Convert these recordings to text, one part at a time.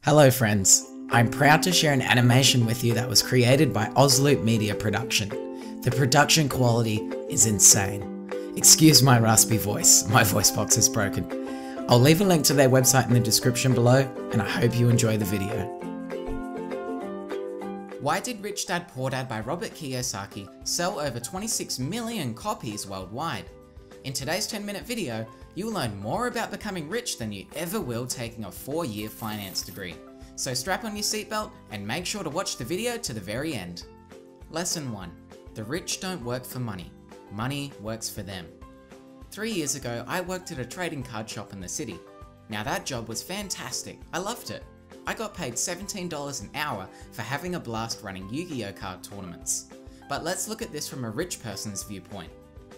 Hello friends, I'm proud to share an animation with you that was created by Ozloop Media Production. The production quality is insane. Excuse my raspy voice, my voice box is broken. I'll leave a link to their website in the description below, and I hope you enjoy the video. Why did Rich Dad Poor Dad by Robert Kiyosaki sell over 26 million copies worldwide? In today's 10-minute video, you'll learn more about becoming rich than you ever will taking a 4-year finance degree. So strap on your seatbelt and make sure to watch the video to the very end. Lesson 1. The rich don't work for money. Money works for them. 3 years ago, I worked at a trading card shop in the city. Now that job was fantastic. I loved it. I got paid $17 an hour for having a blast running Yu-Gi-Oh card tournaments. But let's look at this from a rich person's viewpoint.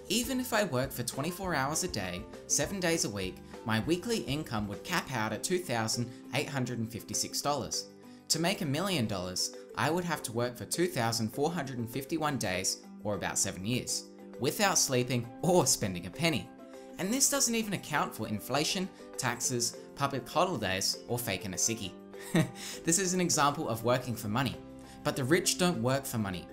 Even if I worked for 24 hours a day, 7 days a week, my weekly income would cap out at $2,856. To make $1 million, I would have to work for 2,451 days, or about 7 years, without sleeping or spending a penny. And this doesn't even account for inflation, taxes, public holidays, or faking a sickie. This is an example of working for money. But the rich don't work for money.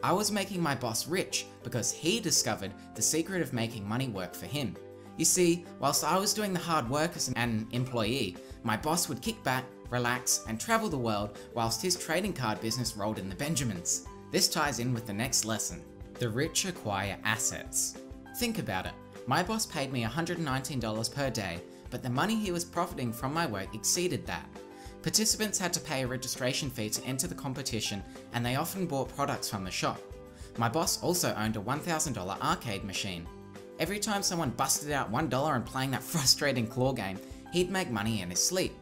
I was making my boss rich because he discovered the secret of making money work for him. You see, whilst I was doing the hard work as an employee, my boss would kick back, relax, and travel the world whilst his trading card business rolled in the Benjamins. This ties in with the next lesson. The rich acquire assets. Think about it. My boss paid me $119 per day, but the money he was profiting from my work exceeded that. Participants had to pay a registration fee to enter the competition, and they often bought products from the shop. My boss also owned a $1,000 arcade machine. Every time someone busted out $1 and playing that frustrating claw game, he'd make money in his sleep.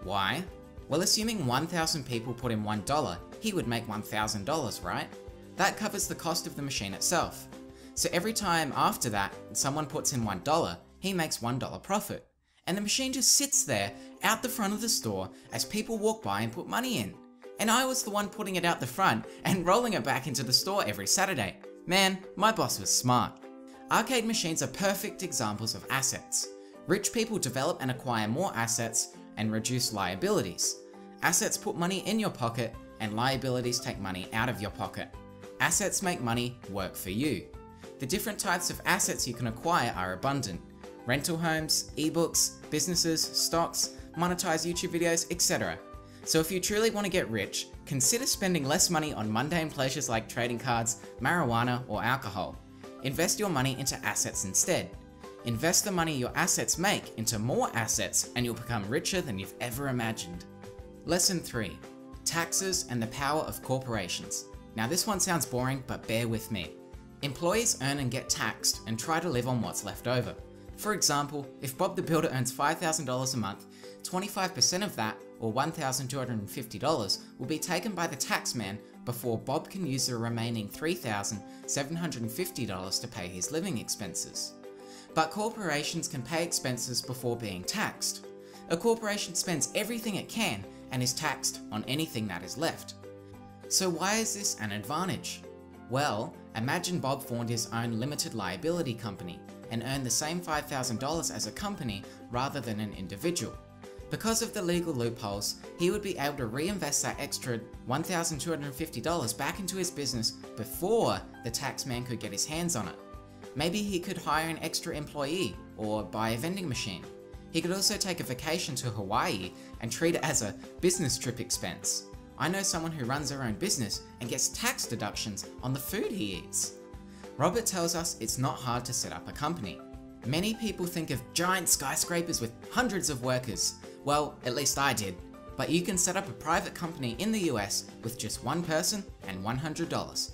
Why? Well, assuming 1,000 people put in $1, he would make $1,000, right? That covers the cost of the machine itself. So every time after that someone puts in $1, he makes $1 profit. And the machine just sits there out the front of the store as people walk by and put money in. And I was the one putting it out the front and rolling it back into the store every Saturday. Man, my boss was smart. Arcade machines are perfect examples of assets. Rich people develop and acquire more assets and reduce liabilities. Assets put money in your pocket and liabilities take money out of your pocket. Assets make money work for you. The different types of assets you can acquire are abundant. Rental homes, ebooks, businesses, stocks, monetize YouTube videos, etc. So if you truly want to get rich, consider spending less money on mundane pleasures like trading cards, marijuana, or alcohol. Invest your money into assets instead. Invest the money your assets make into more assets and you'll become richer than you've ever imagined. Lesson 3. Taxes and the power of corporations. Now this one sounds boring, but bear with me. Employees earn and get taxed and try to live on what's left over. For example, if Bob the Builder earns $5,000 a month, 25% of that, or $1,250, will be taken by the taxman before Bob can use the remaining $3,750 to pay his living expenses. But corporations can pay expenses before being taxed. A corporation spends everything it can and is taxed on anything that is left. So why is this an advantage? Well, imagine Bob formed his own limited liability company and earned the same $5,000 as a company rather than an individual. Because of the legal loopholes, he would be able to reinvest that extra $1,250 back into his business before the taxman could get his hands on it. Maybe he could hire an extra employee or buy a vending machine. He could also take a vacation to Hawaii and treat it as a business trip expense. I know someone who runs their own business and gets tax deductions on the food he eats. Robert tells us it's not hard to set up a company. Many people think of giant skyscrapers with hundreds of workers. Well, at least I did. But you can set up a private company in the US with just one person and $100.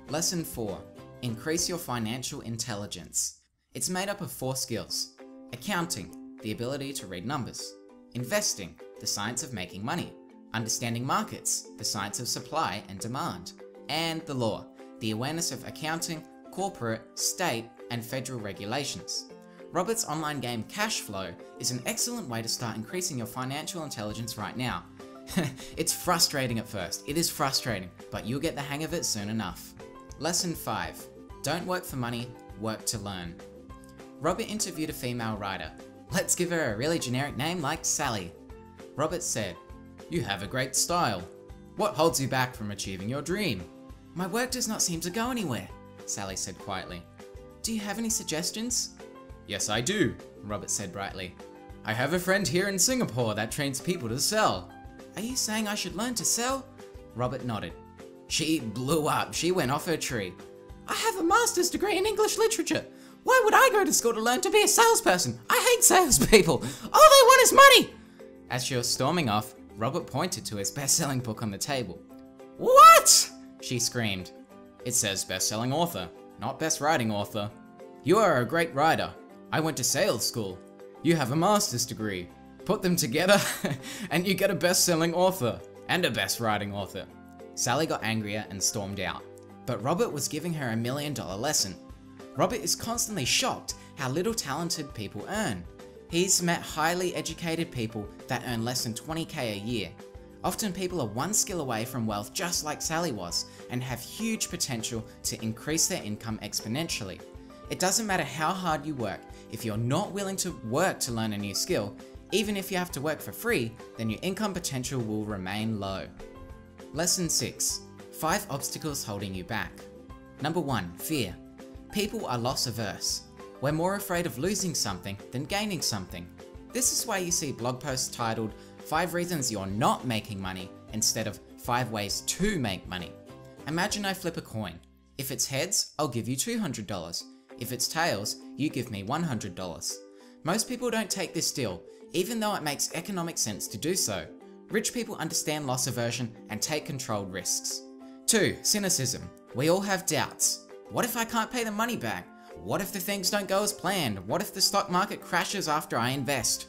Lesson 4. Increase your financial intelligence. It's made up of 4 skills. Accounting, the ability to read numbers. Investing, the science of making money. Understanding markets, the science of supply and demand. And the law, the awareness of accounting, corporate, state, and federal regulations. Robert's online game Cashflow is an excellent way to start increasing your financial intelligence right now. It's frustrating at first, it is frustrating, but you'll get the hang of it soon enough. Lesson 5. Don't work for money, work to learn. Robert interviewed a female writer. Let's give her a really generic name like Sally. Robert said, You have a great style. What holds you back from achieving your dream? My work does not seem to go anywhere, Sally said quietly. Do you have any suggestions? Yes, I do, Robert said brightly. I have a friend here in Singapore that trains people to sell. Are you saying I should learn to sell? Robert nodded. She blew up. She went off her tree. I have a master's degree in English literature. Why would I go to school to learn to be a salesperson? I hate salespeople. All they want is money. As she was storming off, Robert pointed to his best-selling book on the table. What? She screamed. It says best-selling author, not best writing author. You are a great writer. I went to sales school. You have a master's degree. Put them together and you get a best-selling author and a best writing author. Sally got angrier and stormed out, but Robert was giving her $1 million lesson. Robert is constantly shocked how little talented people earn. He's met highly educated people that earn less than $20K a year. Often people are one skill away from wealth just like Sally was and have huge potential to increase their income exponentially. It doesn't matter how hard you work, if you're not willing to work to learn a new skill, even if you have to work for free, then your income potential will remain low. Lesson 6. 5 obstacles holding you back. Number 1. Fear. People are loss averse. We're more afraid of losing something than gaining something. This is why you see blog posts titled 5 reasons you're not making money instead of 5 ways to make money. Imagine I flip a coin. If it's heads, I'll give you $200. If it's tails, you give me $100. Most people don't take this deal, even though it makes economic sense to do so. Rich people understand loss aversion and take controlled risks. 2. Cynicism. We all have doubts. What if I can't pay the money back? What if the things don't go as planned? What if the stock market crashes after I invest?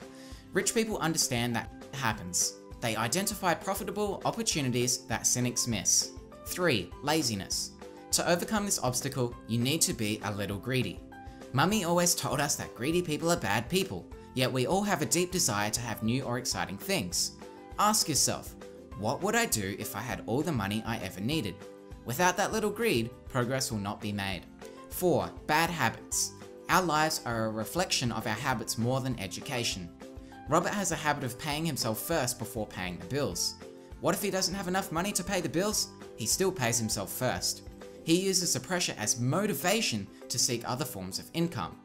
Rich people understand that happens. They identify profitable opportunities that cynics miss. 3. Laziness. To overcome this obstacle, you need to be a little greedy. Mummy always told us that greedy people are bad people, yet we all have a deep desire to have new or exciting things. Ask yourself, what would I do if I had all the money I ever needed? Without that little greed, progress will not be made. 4. Bad habits. Our lives are a reflection of our habits more than education. Robert has a habit of paying himself first before paying the bills. What if he doesn't have enough money to pay the bills? He still pays himself first. He uses the pressure as motivation to seek other forms of income.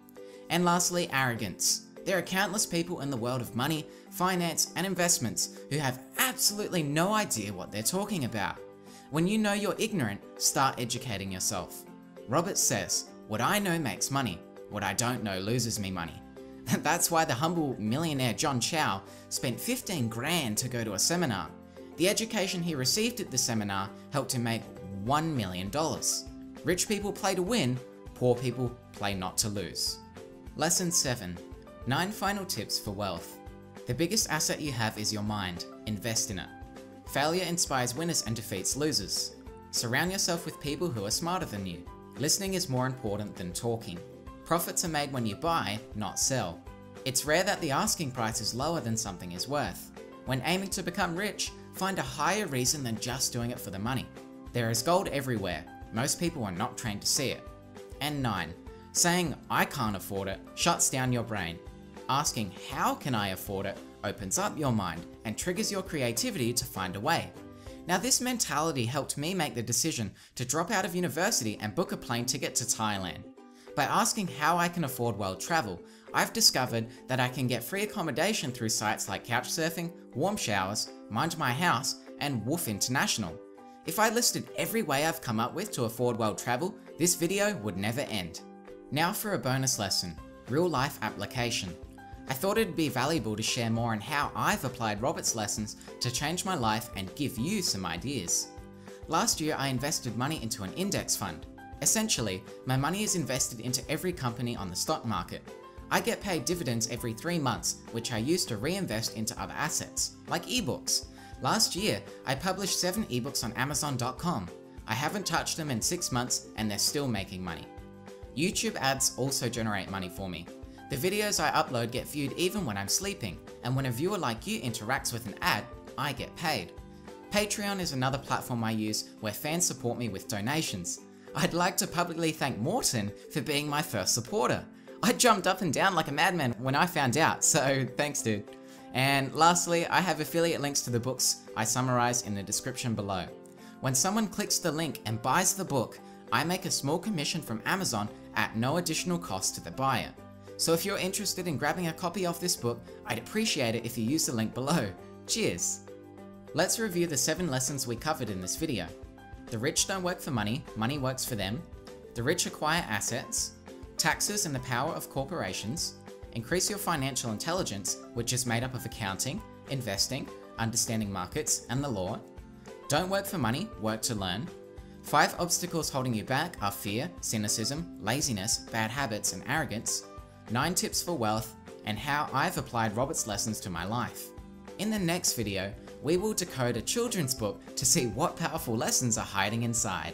And lastly, arrogance. There are countless people in the world of money, finance, and investments who have absolutely no idea what they're talking about. When you know you're ignorant, start educating yourself. Robert says, what I know makes money, what I don't know loses me money. That's why the humble millionaire John Chow spent 15 grand to go to a seminar. The education he received at the seminar helped him make $1 million. Rich people play to win, poor people play not to lose. Lesson 7. 9 final tips for wealth. The biggest asset you have is your mind. Invest in it. Failure inspires winners and defeats losers. Surround yourself with people who are smarter than you. Listening is more important than talking. Profits are made when you buy, not sell. It's rare that the asking price is lower than something is worth. When aiming to become rich, find a higher reason than just doing it for the money. There is gold everywhere. Most people are not trained to see it. And 9. Saying, I can't afford it, shuts down your brain. Asking, how can I afford it, opens up your mind and triggers your creativity to find a way. Now this mentality helped me make the decision to drop out of university and book a plane ticket to Thailand. By asking how I can afford world travel, I've discovered that I can get free accommodation through sites like Couchsurfing, Warm Showers, Mind My House, and Woof International. If I listed every way I've come up with to afford world travel, this video would never end. Now for a bonus lesson, real life application. I thought it'd be valuable to share more on how I've applied Robert's lessons to change my life and give you some ideas. Last year I invested money into an index fund. Essentially, my money is invested into every company on the stock market. I get paid dividends every 3 months, which I use to reinvest into other assets, like ebooks. Last year, I published 7 ebooks on Amazon.com. I haven't touched them in 6 months and they're still making money. YouTube ads also generate money for me. The videos I upload get viewed even when I'm sleeping, and when a viewer like you interacts with an ad, I get paid. Patreon is another platform I use where fans support me with donations. I'd like to publicly thank Morton for being my first supporter. I jumped up and down like a madman when I found out, so thanks dude. And lastly, I have affiliate links to the books I summarize in the description below. When someone clicks the link and buys the book, I make a small commission from Amazon at no additional cost to the buyer. So if you're interested in grabbing a copy of this book, I'd appreciate it if you use the link below. Cheers! Let's review the 7 lessons we covered in this video. The rich don't work for money, money works for them. The rich acquire assets. Taxes and the power of corporations. Increase your financial intelligence, which is made up of accounting, investing, understanding markets, and the law. Don't work for money, work to learn. 5 obstacles holding you back are fear, cynicism, laziness, bad habits, and arrogance. 9 tips for wealth, and how I've applied Robert's lessons to my life. In the next video, we will decode a children's book to see what powerful lessons are hiding inside.